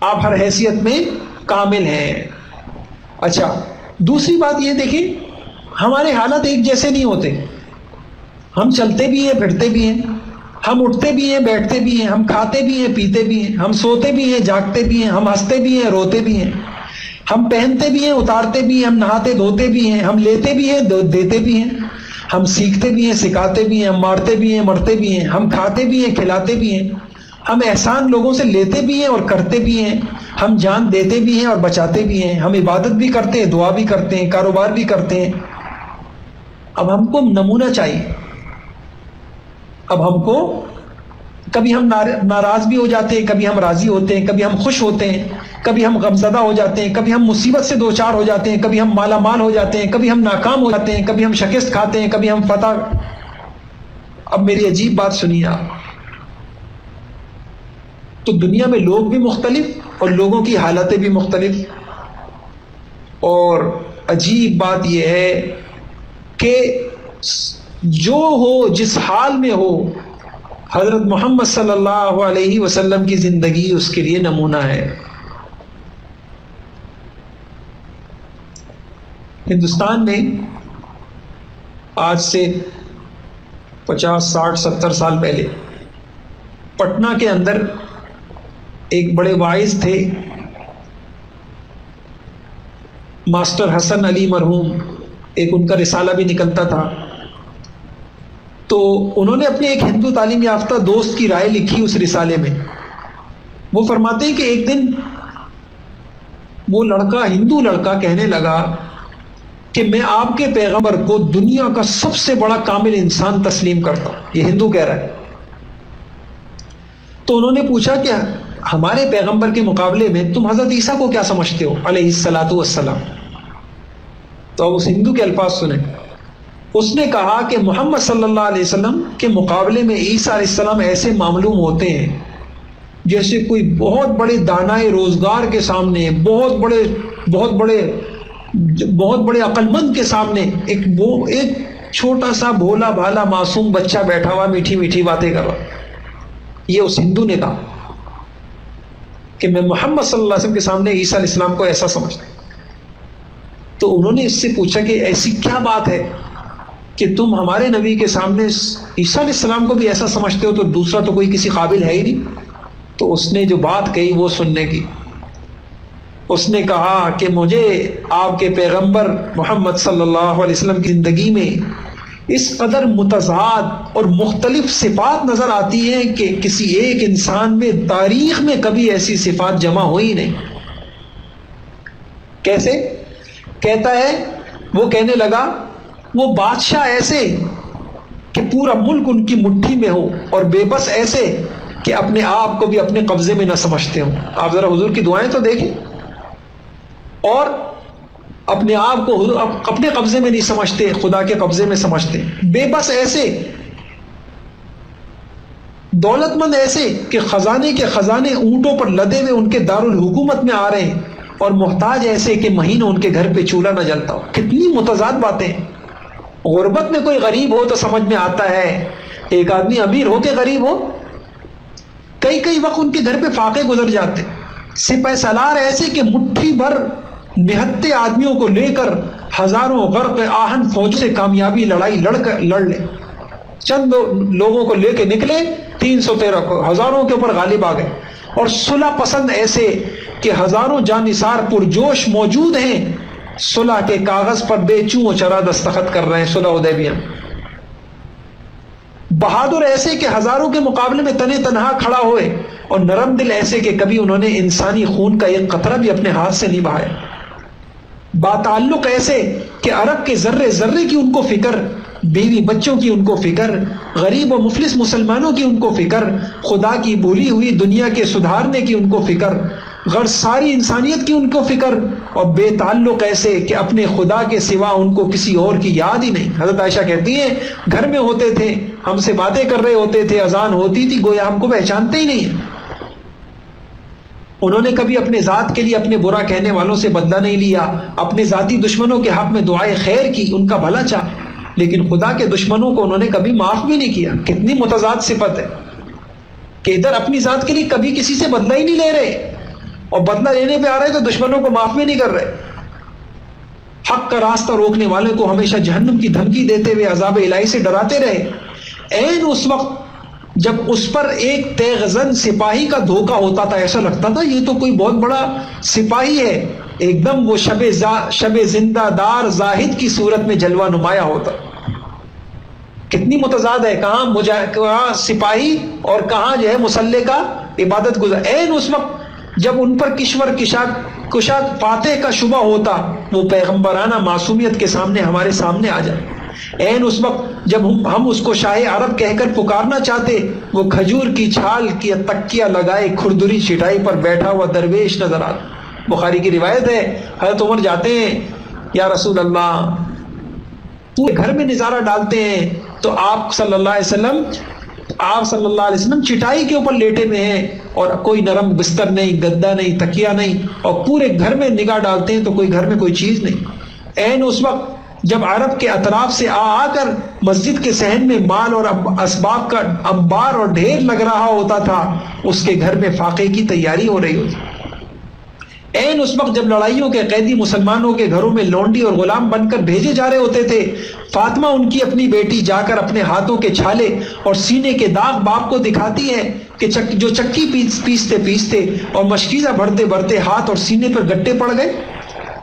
آپ ہر حیثیت میں کامل ہیں. اچھا، دوسری بات یہ دیکھیں، ہمارے حالات ایک جیسے نہیں ہوتے. ہم چلتے بھی ہیں، پھرتے بھی ہیں، ہم اٹھتے بھی ہیں، بیٹھتے بھی ہیں، ہم کھاتے بھی ہیں، پیتے بھی ہیں، ہم سوتے بھی ہیں، جاگتے بھی ہیں، ہم ہنستے بھی ہیں، روتے بھی ہیں، ہم پہنتے بھی ہیں، اتارتے بھی ہیں، ہم نہاتے دھوتے بھی ہیں، ہم لیتے بھی ہیں، دیتے بھی ہیں، ہم سیکھتے بھی ہیں، سکھاتے بھی ہیں، ہم مارتے بھی ہیں، مرتے بھی ہیں، ہم کھاتے بھی ہیں، کھلاتے بھی ہیں، ہم احسان لوگوں سے لیتے بھی ہیں اور کرتے بھی ہیں، ہم جان دیتے بھی ہیں اور بچاتے بھی ہیں، ہم عبادت بھی کرتے ہیں، دعا بھی کرتے ہیں، کاروبار بھی کرتے ہیں. اب ہم کو نمونہ چاہیے. اب ہم کو، کبھی ہم ناراض بھی ہو جاتے ہیں، کبھی ہم راضی ہوتے ہیں، کبھی ہم خوش ہوتے ہیں، کبھی ہم غمزدہ ہو جاتے ہیں، کبھی ہم مصیبت سے دوچار ہو جاتے ہیں، کبھی ہم مالا مال ہو جاتے ہیں، کبھی ہم ناکام ہو جاتے ہیں، کبھی ہم شکست کھاتے ہیں، کبھی ہم فتح. اب میری عجیب بات سنیے آپ. تو دنیا میں لوگ بھی مختلف اور لوگوں کی حالتیں بھی مختلف. اور عجیب بات یہ ہے کہ جو ہو، جس حال میں ہو، حضرت محمد صلی اللہ علیہ وسلم کی زندگی اس کے لیے نمونہ ہے. ہندوستان میں آج سے 50 60 70 سال پہلے پٹنہ کے اندر ایک بڑے واعظ تھے ماسٹر حسن علی مرحوم، ایک ان کا رسالہ بھی نکلتا تھا. تو انہوں نے اپنے ایک ہندو تعلیم یافتہ دوست کی رائے لکھی اس رسالے میں. وہ فرماتے ہیں کہ ایک دن وہ لڑکا، ہندو لڑکا، کہنے لگا کہ میں آپ کے پیغمبر کو دنیا کا سب سے بڑا کامل انسان تسلیم کرتا ہوں. یہ ہندو کہہ رہا ہے. تو انہوں نے پوچھا کہ ہمارے پیغمبر کے مقابلے میں تم حضرت عیسیٰ کو کیا سمجھتے ہو علیہ الصلاۃ والسلام؟ تو اب اس ہندو کے الفاظ سنیں. اس نے کہا کہ محمد صلی اللہ علیہ وسلم کے مقابلے میں عیسیٰ علیہ السلام ایسے معلوم ہوتے ہیں جیسے کوئی بہت بڑے دانائے روزگار کے سامنے، بہت بڑے عقل مند کے سامنے ایک چھوٹا سا بھولا بھالا معصوم بچہ بیٹھا ہوا میٹھی میٹھی باتیں کر رہا. یہ اس ہندو نے کہا کہ میں محمد صلی اللہ علیہ وسلم کے سامنے عیسیٰ علیہ السلام کو ایسا سمجھتا ہوں. تو انہوں نے اس سے پوچھا کہ ایسی کیا بات ہے کہ تم ہمارے نبی کے سامنے عیسیٰ علیہ السلام کو بھی ایسا سمجھتے ہو، تو دوسرا تو کوئی کسی قابل ہے ہی نہیں. تو اس نے جو بات کہی وہ سننے کی. اس نے کہا کہ مجھے آپ کے پیغمبر محمد صلی اللہ علیہ وسلم کی زندگی میں اس قدر متضاد اور مختلف صفات نظر آتی ہیں کہ کسی ایک انسان میں تاریخ میں کبھی ایسی صفات جمع ہوئی نہیں. کیسے؟ کہتا ہے، وہ کہنے لگا وہ بادشاہ ایسے کہ پورا ملک ان کی مٹھی میں ہو، اور بے بس ایسے کہ اپنے آپ کو بھی اپنے قبضے میں نہ سمجھتے ہوں. آپ ذرا حضور کی دعائیں تو دیکھیں. اور اپنے آپ کو اپنے قبضے میں نہیں سمجھتے، خدا کے قبضے میں سمجھتے. بے بس ایسے، دولت مند ایسے کہ خزانے کے خزانے اونٹوں پر لدے ہوئے ان کے دارالحکومت میں آ رہے ہیں، اور محتاج ایسے کہ مہینوں ان کے گھر پہ چولہا نہ جلتا ہو. کتنی متضاد باتیں. غربت میں کوئی غریب ہو تو سمجھ میں آتا ہے، ایک آدمی امیر ہو کے غریب ہو، کئی وقت ان کے گھر پہ فاقے گزر جاتے. سپہ سالار ایسے کہ مٹھی بھر نہتے آدمیوں کو لے کر ہزاروں غرق آہن فوج سے کامیابی لڑائی لڑ لے. چند لوگوں کو لے کے نکلے، 313 کو ہزاروں کے اوپر غالب آ گئے. اور صلح پسند ایسے کہ ہزاروں جانثار پرجوش موجود ہیں، صلح کے کاغذ پر بے چوں و چرا دستخط کر رہے ہیں صلح حدیبیہ. بہادر ایسے کہ ہزاروں کے مقابلے میں تنے تنہا کھڑا ہوئے، اور نرم دل ایسے کہ کبھی انہوں نے انسانی خون کا ایک قطرہ بھی اپنے ہاتھ سے نہیں بہایا. باتعلق ایسے کہ عرب کے ذرے ذرے کی ان کو فکر، بیوی بچوں کی ان کو فکر، غریب و مفلس مسلمانوں کی ان کو فکر، خدا کی بھولی ہوئی دنیا کے سدھارنے کی ان کو فکر، غرض ساری انسانیت کی ان کو فکر. اور بے تعلق ایسے کہ اپنے خدا کے سوا ان کو کسی اور کی یاد ہی نہیں. حضرت عائشہ کہتی ہیں گھر میں ہوتے تھے، ہم سے باتیں کر رہے ہوتے تھے، اذان ہوتی تھی، گویا ہم کو پہچانتے ہی نہیں ہیں. انہوں نے کبھی اپنے ذات کے لیے اپنے برا کہنے والوں سے بدلہ نہیں لیا، اپنے ذاتی دشمنوں کے حق میں دعائے خیر کی، ان کا بھلا چاہا، لیکن خدا کے دشمنوں کو انہوں نے کبھی معاف بھی نہیں کیا. کتنی متضاد صفت ہے کہ ادھر اپنی ذات کے لیے کبھی کسی سے بدلہ ہی نہیں لے رہے، اور بدلہ لینے پہ آ رہے تو دشمنوں کو معاف بھی نہیں کر رہے. حق کا راستہ روکنے والوں کو ہمیشہ جہنم کی دھمکی دیتے ہوئے عذاب الہی سے ڈراتے رہے. عین اس وقت جب اس پر ایک تیغ زن سپاہی کا دھوکہ ہوتا تھا، ایسا لگتا تھا یہ تو کوئی بہت بڑا سپاہی ہے، ایک دم وہ شب زندہ دار زاہد کی صورت میں جلوہ نمایاں ہوتا. کتنی متضاد ہے، کہاں سپاہی اور کہاں جو ہے مسلح کا عبادت گزار. عین اس وقت جب ان پر کشور کشاد فاتح کا شبہ ہوتا، وہ پیغمبرانہ معصومیت کے سامنے ہمارے سامنے آ جائے. عین اس وقت جب ہم اس کو شاہ عرب کہہ کر پکارنا چاہتے، وہ کھجور کی چھال کی تکیہ لگائے کھردری چٹائی پر بیٹھا ہوا درویش نظر آتا. بخاری کی روایت ہے، حضرت عمر جاتے ہیں، یا رسول اللہ، پورے گھر میں نظارہ ڈالتے ہیں تو آپ صلی اللہ علیہ وسلم چٹائی کے اوپر لیٹے ہوئے ہیں، اور کوئی نرم بستر نہیں، گدا نہیں، تکیہ نہیں، اور پورے گھر میں نگاہ ڈالتے ہیں تو کوئی گھر میں کوئی چیز نہیں. عین اس وقت جب عرب کے اطراف سے آ کر مسجد کے صحن میں مال اور اسباب کا انبار اور ڈھیر لگ رہا ہوتا تھا، اس کے گھر میں فاقے کی تیاری ہو رہی ہوتی. عین اس وقت جب لڑائیوں کے قیدی مسلمانوں کے گھروں میں لونڈی اور غلام بن کر بھیجے جا رہے ہوتے تھے، فاطمہ ان کی اپنی بیٹی جا کر اپنے ہاتھوں کے چھالے اور سینے کے داغ باپ کو دکھاتی ہے کہ جو چکی پیستے پیستے اور مشکیزہ بھرتے بھرتے ہاتھ اور سینے پر گٹے پڑ گئے۔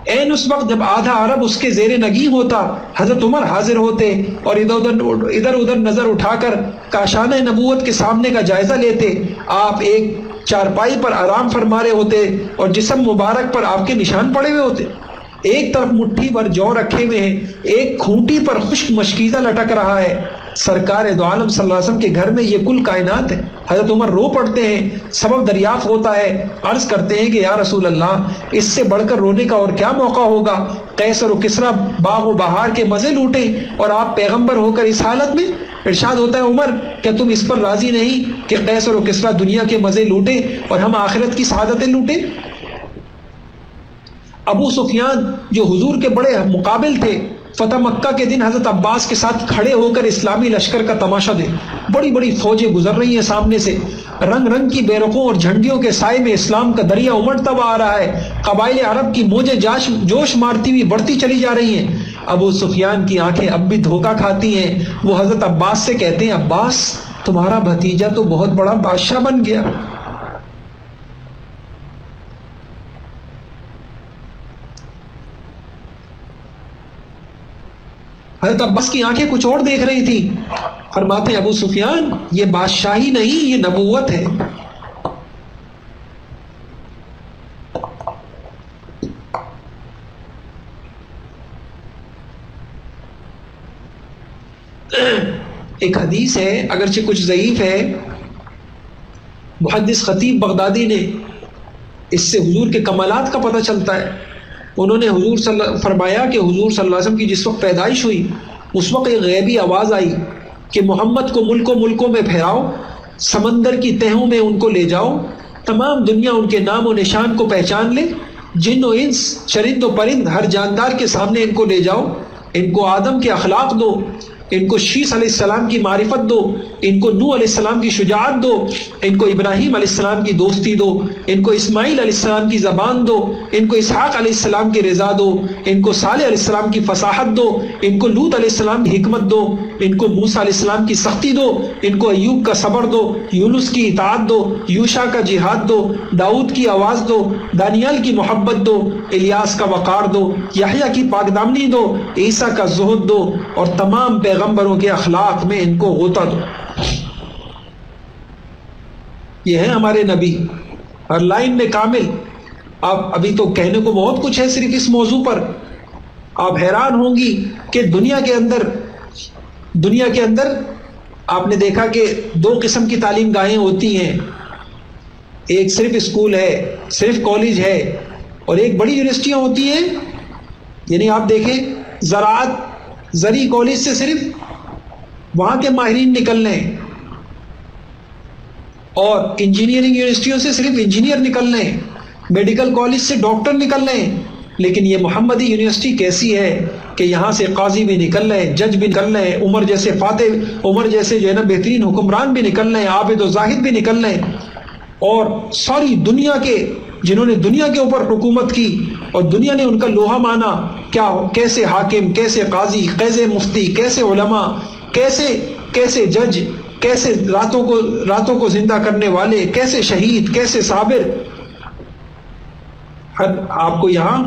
عین اس وقت جب آدھا عرب اس کے زیر نگیں ہوتا، حضرت عمر حاضر ہوتے اور ادھر ادھر نظر اٹھا کر کاشانہ نبوت کے سامنے کا جائزہ لیتے۔ آپ ایک چارپائی پر آرام فرما رہے ہوتے اور جسم مبارک پر آپ کے نشان پڑے ہوئے ہوتے، ایک طرف مٹھی پر جو رکھے ہوئے ہیں، ایک کھونٹی پر خشک مشکیزہ لٹک رہا ہے۔ سرکار دو عالم صلی اللہ علیہ وسلم کے گھر میں یہ کل کائنات ہے۔ حضرت عمر رو پڑتے ہیں، سبب دریافت ہوتا ہے، عرض کرتے ہیں کہ یا رسول اللہ، اس سے بڑھ کر رونے کا اور کیا موقع ہوگا؟ قیصر و کسریٰ باغ و بہار کے مزے لوٹیں اور آپ پیغمبر ہو کر اس حالت میں؟ ارشاد ہوتا ہے عمر، کیا تم اس پر راضی نہیں کہ قیصر و کسریٰ دنیا کے مزے لوٹیں اور ہم آخرت کی سعادتیں لوٹیں؟ ابو سفیان جو حضور کے بڑے مقابل تھے، فتح مکہ کے دن حضرت عباس کے ساتھ کھڑے ہو کر اسلامی لشکر کا تماشا دے، بڑی بڑی فوجیں گزر رہی ہیں سامنے سے، رنگ رنگ کی بیرقوں اور جھنڈیوں کے سائے میں اسلام کا دریا امڑتا ہوا آ رہا ہے، قبائل عرب کی موجیں جوش مارتی ہوئی بڑھتی چلی جا رہی ہیں۔ ابو سفیان کی آنکھیں اب بھی دھوکہ کھاتی ہیں، وہ حضرت عباس سے کہتے ہیں عباس، تمہارا بھتیجا تو بہت بڑا بادشاہ بن گیا۔ حضرت عباس کی آنکھیں کچھ اور دیکھ رہی تھی، فرماتے ہیں ابو سفیان، یہ بادشاہی نہیں، یہ نبوت ہے۔ ایک حدیث ہے، اگرچہ کچھ ضعیف ہے، محدث خطیب بغدادی نے اس سے حضور کے کمالات کا پتہ چلتا ہے۔ انہوں نے فرمایا کہ حضور صلی اللہ علیہ وسلم کی جس وقت پیدائش ہوئی، اس وقت ایک غیبی آواز آئی کہ محمد کو ملکوں میں پھیلاؤ، سمندر کی تہوں میں ان کو لے جاؤ، تمام دنیا ان کے نام و نشان کو پہچان لے، جن و انس، چرند و پرند، ہر جاندار کے سامنے ان کو لے جاؤ، ان کو آدم کے اخلاق دو، ان کو شیس علیہ السلام کی معرفت دو، ان کو نوح علیہ السلام کی شجاعت دو، ان کو ابراہیم علیہ السلام کی دوستی دو، ان کو اسماعیل علیہ السلام کی زبان دو، ان کو اسحاق علیہ السلام کی رضا دو، ان کو صالح علیہ السلام کی فصاحت دو، ان کو لوط علیہ السلام کی حکمت دو، ان کو موسیٰ علیہ السلام کی سختی دو، ان کو ایوب کا صبر دو، یونس کی اطاعت دو، یوشع کا جہاد دو، داؤد کی آواز دو، دانیال کی محبت دو، الیاس کا وقار دو، یحییٰ کی پاکدامنی دو، عیسیٰ کا زہد دو، اور تمام پیغمبروں کے اخلاق میں ان کو غوطہ دو۔ یہ ہے ہمارے نبی، ہر لائن میں کامل۔ آپ ابھی تو کہنے کو بہت کچھ ہے صرف اس موضوع پر، آپ حیران ہوں گی کہ دنیا کے اندر آپ نے دیکھا کہ دو قسم کی تعلیم گاہیں ہوتی ہیں، ایک صرف اسکول ہے، صرف کالج ہے، اور ایک بڑی یونیورسٹیاں ہوتی ہیں۔ یعنی آپ دیکھیں زرعی کالج سے صرف وہاں کے ماہرین نکلنے ہیں، اور انجینئرنگ یونیورسٹیوں سے صرف انجینئر نکلنے ہیں، میڈیکل کالج سے ڈاکٹر نکلنے ہیں۔ لیکن یہ محمدی یونیورسٹی کیسی ہے کہ یہاں سے قاضی بھی نکل رہے ہیں، جج بھی نکل رہے ہیں، عمر جیسے جو ہے نا بہترین حکمران بھی نکل رہے ہیں، عابد و زاہد بھی نکل رہے ہیں، اور ساری دنیا کے جنہوں نے دنیا کے اوپر حکومت کی اور دنیا نے ان کا لوہا مانا، کیسے حاکم، کیسے قاضی، کیسے مفتی، کیسے علماء، کیسے جج، کیسے راتوں کو زندہ کرنے والے، کیسے شہید، کیسے صابر۔ آپ کو یہاں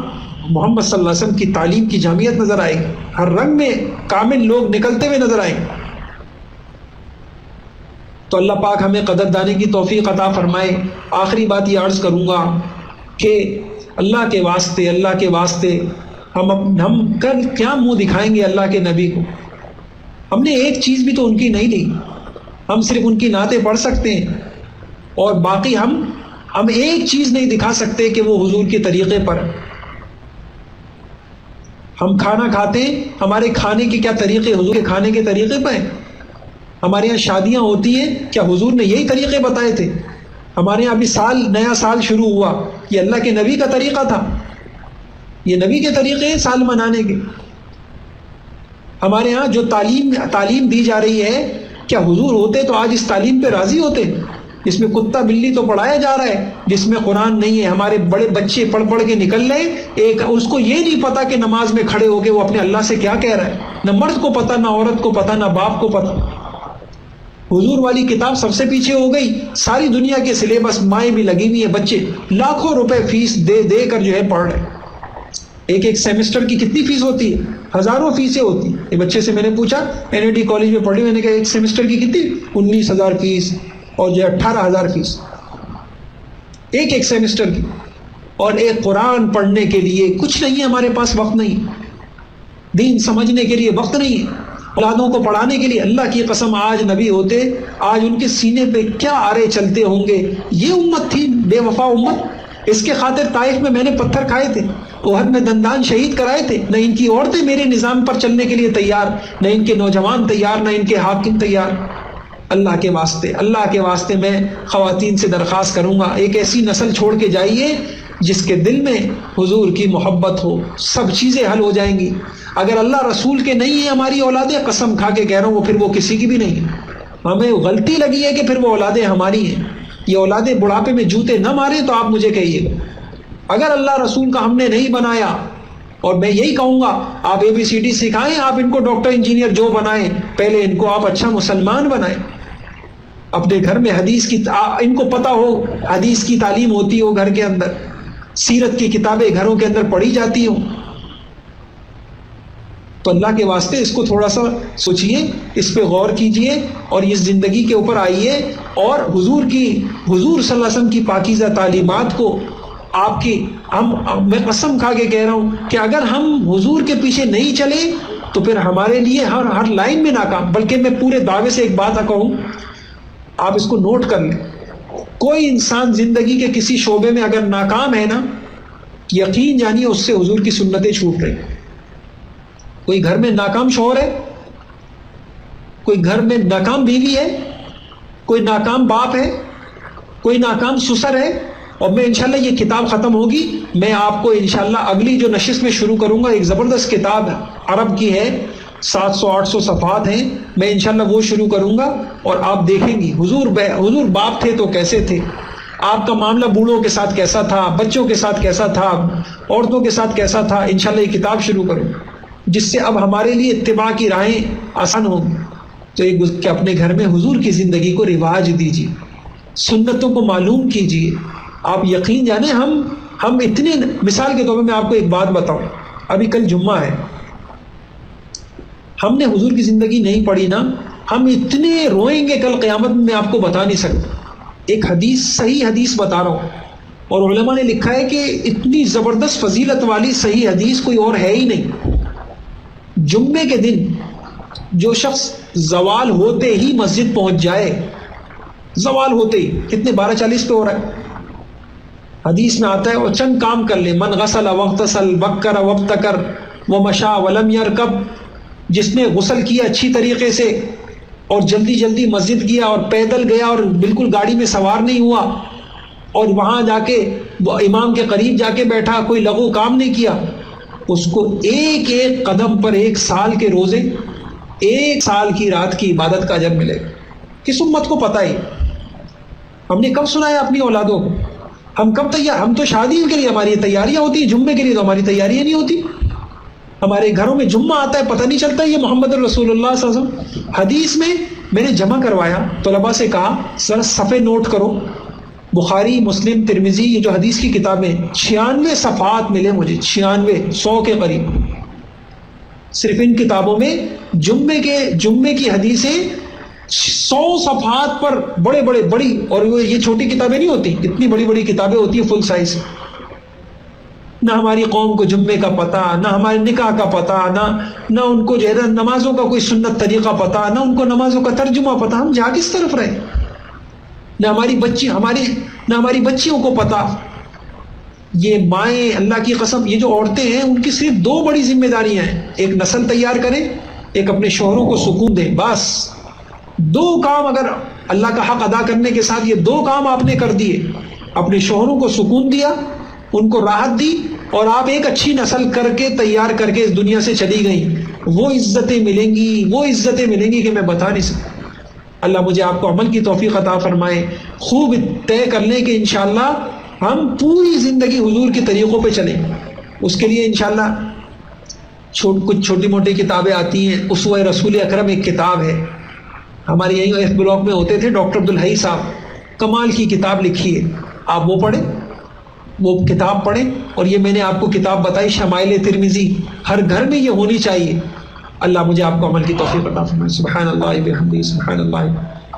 محمد صلی اللہ علیہ وسلم کی تعلیم کی جامعیت نظر آئے گی، ہر رنگ میں کامل لوگ نکلتے ہوئے نظر آئیں گے۔ تو اللہ پاک ہمیں قدردانی کی توفیق عطا فرمائے۔ آخری بات یہ عرض کروں گا کہ اللہ کے واسطے ہم کل کیا منہ دکھائیں گے اللہ کے نبی کو؟ ہم نے ایک چیز بھی تو ان کی نہیں لی، ہم صرف ان کی نعتیں پڑھ سکتے ہیں، اور باقی ہم ایک چیز نہیں دکھا سکتے کہ وہ حضور کے طریقے پر۔ ہم کھانا کھاتے ہیں، ہمارے کھانے کے کیا طریقے حضور کے کھانے کے طریقے پہ ہیں؟ ہمارے یہاں شادیاں ہوتی ہیں، کیا حضور نے یہی طریقے بتائے تھے؟ ہمارے یہاں ابھی نیا سال شروع ہوا، یہ اللہ کے نبی کا طریقہ تھا، یہ نبی کے طریقے ہیں سال منانے کے۔ ہمارے ہاں جو تعلیم دی جا رہی ہے، کیا حضور ہوتے تو آج اس تعلیم پہ راضی ہوتے؟ جس میں کتا بلی تو پڑھایا جا رہا ہے، جس میں قرآن نہیں ہے. ہمارے بڑے بچے پڑھ پڑھ کے نکل رہے، ایک اس کو یہ نہیں پتا کہ نماز میں کھڑے ہو کے وہ اپنے اللہ سے کیا کہہ رہا ہے. نہ مرد کو پتا، نہ عورت کو پتا، نہ باپ کو پتا. حضور والی کتاب سب سے پیچھے ہو گئی. ساری دنیا کے سلیبس مائیں بھی لگی ہوئی ہیں، بچے لاکھوں روپے فیس دے دے کر جو ہے پڑھ رہے. ایک سیمسٹر کی کتنی فیس ہوتی ہے؟ ہزاروں فیسیں ہوتی ہیں. ایک بچے سے میں نے پوچھا، NIT کالج میں پڑھی، میں نے کہا ایک سیمسٹر کی کتنی؟ 19,000 فیس اور جو ہے 18,000 فیس ایک سیمسٹر کی. اور ایک قرآن پڑھنے کے لیے کچھ نہیں ہے ہمارے پاس، وقت نہیں. دین سمجھنے کے لیے وقت نہیں ہے. اولادوں کو پڑھانے کے لیے اللہ کی قسم آج نبی ہوتے، آج ان کے سینے پہ کیا آرے چلتے ہوں گے. یہ امت تھی بے وفا امت. اس کے خاطر طائف میں میں نے پتھر کھائے تھے، احد میں دندان شہید کرائے تھے. نہ ان کی عورتیں میرے نظام پر چلنے کے لیے تیار، نہ ان کے نوجوان تیار، نہ ان کے حاکم تیار. اللہ کے واسطے میں خواتین سے درخواست کروں گا، ایک ایسی نسل چھوڑ کے جائیے جس کے دل میں حضور کی محبت ہو. سب چیزیں حل ہو جائیں گی. اگر اللہ رسول کے نہیں ہے ہماری اولادیں، قسم کھا کے کہہ رہا ہوں وہ پھر وہ کسی کی بھی نہیں ہے. ہمیں غلطی لگی ہے کہ پھر وہ اولادیں ہماری ہیں. یہ اولادیں بڑھاپے میں جوتے نہ مارے تو آپ مجھے کہیے گا. اگر اللہ رسول کا ہم نے نہیں بنایا، اور میں یہی کہوں گا آپ ABCD سکھائیں، آپ ان کو ڈاکٹر انجینئر جو بنائیں، پہلے ان کو آپ اچھا مسلمان بنائیں. اپنے گھر میں حدیث کی ان کو پتہ ہو، حدیث کی تعلیم ہوتی ہو گھر کے اندر، سیرت کی کتابیں گھروں کے اندر پڑھی جاتی ہوں. تو اللہ کے واسطے اس کو تھوڑا سا سوچئے، اس پہ غور کیجئے اور اس زندگی کے اوپر آئیے اور حضور صلی اللہ علیہ وسلم کی پاکیزہ تعلیمات کو آپ کی میں قسم کھا کے کہہ رہا ہوں کہ اگر ہم حضور کے پیچھے نہیں چلے تو پھر ہمارے لیے ہر لائن میں ناکام. بلکہ میں پورے دعوے سے ایک بات کہوں، آپ اس کو نوٹ کر لیں. کوئی انسان زندگی کے کسی شعبے میں اگر ناکام ہے نا، یقین جانیے اس سے حضور کی سنتیں چھوٹ رہی. کوئی گھر میں ناکام شوہر ہے، کوئی گھر میں ناکام بیوی ہے، کوئی ناکام باپ ہے، کوئی ناکام سسر ہے. اور میں انشاءاللہ یہ کتاب ختم ہوگی، میں آپ کو انشاءاللہ اگلی جو نشست میں شروع کروں گا، ایک زبردست کتاب عرب کی ہے، 700-800 صفحات ہیں. میں انشاءاللہ وہ شروع کروں گا اور آپ دیکھیں گی حضور باپ تھے تو کیسے تھے، آپ کا معاملہ بوڑھوں کے ساتھ کیسا تھا، بچوں کے ساتھ کیسا تھا، عورتوں کے ساتھ کیسا تھا. انشاءاللہ یہ کتاب شروع کروں جس سے اب ہمارے لیے اتباع کی راہیں آسان ہوں. تو ایک کہ اپنے گھر میں حضور کی زندگی کو رواج دیجیے، سنتوں کو معلوم کیجیے. آپ یقین جانیں ہم اتنے، مثال کے طور پر میں آپ کو ایک بات بتاؤں، ابھی کل جمعہ ہے، ہم نے حضور کی زندگی نہیں پڑھی نا، ہم اتنے روئیں گے کل قیامت میں آپ کو بتا نہیں سکتا. ایک صحیح حدیث بتا رہا ہوں، اور علماء نے لکھا ہے کہ اتنی زبردست فضیلت والی صحیح حدیث کوئی اور ہے ہی نہیں. جمعے کے دن جو شخص زوال ہوتے ہی مسجد پہنچ جائے، زوال ہوتے ہی، کتنے 12:40 پہ ہو رہا ہے، حدیث میں آتا ہے، اور چند کام کر لے، من غسل واغتسل بکر وابتکر ومشى ولم يركب، جس نے غسل کیا اچھی طریقے سے اور جلدی جلدی مسجد گیا اور پیدل گیا اور بالکل گاڑی میں سوار نہیں ہوا، اور وہاں جا کے امام کے قریب جا کے بیٹھا، کوئی لغو کام نہیں کیا، اس کو ایک ایک قدم پر 1 سال کے روزے، 1 سال کی رات کی عبادت کا اجر ملے گا. کس امت کو پتہ ہے؟ ہم نے کب سنایا اپنی اولادوں کو؟ ہم کب تیار؟ ہم تو شادی کے لیے ہماری تیاریاں ہوتی ہیں، جمعے کے لیے تو ہماری تیاریاں نہیں ہوتی. ہمارے گھروں میں جمعہ آتا ہے پتہ نہیں چلتا یہ محمد رسول اللہ صلی اللہ علیہ وسلم. حدیث میں نے جمع کروایا، طلباء سے کہا ذرا صفحے نوٹ کرو، بخاری، مسلم، ترمذی، یہ جو حدیث کی کتابیں 96 صفحات ملے مجھے، 96، 100 کے قریب. صرف ان کتابوں میں جمعے کی حدیثیں 100 صفحات پر بڑی، اور یہ چھوٹی کتابیں نہیں ہوتی، اتنی بڑی بڑی کتابیں ہوتی ہیں فل سائز. نہ ہماری قوم کو جمعے کا پتہ، نہ ہمارے نکاح کا پتہ، نہ ان کو جو ہے نمازوں کا کوئی سنت طریقہ پتہ، نہ ان کو نمازوں کا ترجمہ پتہ. ہم جا کس طرف رہے؟ نہ ہماری بچیوں کو پتہ. یہ مائیں، اللہ کی قسم، یہ جو عورتیں ہیں ان کی صرف 2 بڑی ذمہ داریاں ہیں، ایک نسل تیار کریں، ایک اپنے شوہروں کو سکون دیں. بس 2 کام، اگر اللہ کا حق ادا کرنے کے ساتھ یہ 2 کام آپ نے کر دیے، اپنے شوہروں کو سکون دیا، ان کو راحت دی، اور آپ ایک اچھی نسل کر کے تیار کر کے اس دنیا سے چلی گئی، وہ عزتیں ملیں گی کہ میں بتا نہیں سکتا. اللہ مجھے آپ کو عمل کی توفیق عطا فرمائے، خوب طے کر لیں کہ انشاءاللہ ہم پوری زندگی حضور کے طریقوں پہ چلیں۔ اس کے لیے انشاءاللہ کچھ چھوٹی موٹی کتابیں آتی ہیں، اسوہ رسول اکرم ایک کتاب ہے، ہمارے یہیں ایف بلاک میں ہوتے تھے ڈاکٹر عبدالحی صاحب، کمال کی کتاب لکھی ہے، آپ وہ پڑھیں، وہ کتاب پڑھیں۔ اور یہ میں نے آپ کو کتاب بتائی شمائل ترمذی، ہر گھر میں یہ ہونی چاہیے۔ اللہ مجھے آپ کو عمل کی توفیق عطا فرمائے۔ سبحان اللہ بحمدہ، سبحان اللہ۔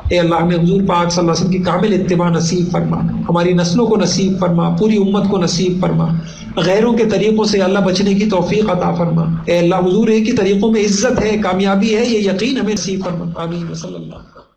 اے اللہ ہمیں حضور پاک صلی اللہ علیہ وسلم کی کامل اتباع نصیب فرما، ہماری نسلوں کو نصیب فرما، پوری امت کو نصیب فرما، غیروں کے طریقوں سے اللہ بچنے کی توفیق عطا فرما۔ اے اللہ حضور ایک ہی طریقوں میں عزت ہے، کامیابی ہے، یہ یقین ہمیں نصیب فرما۔ آمین صلی اللہ۔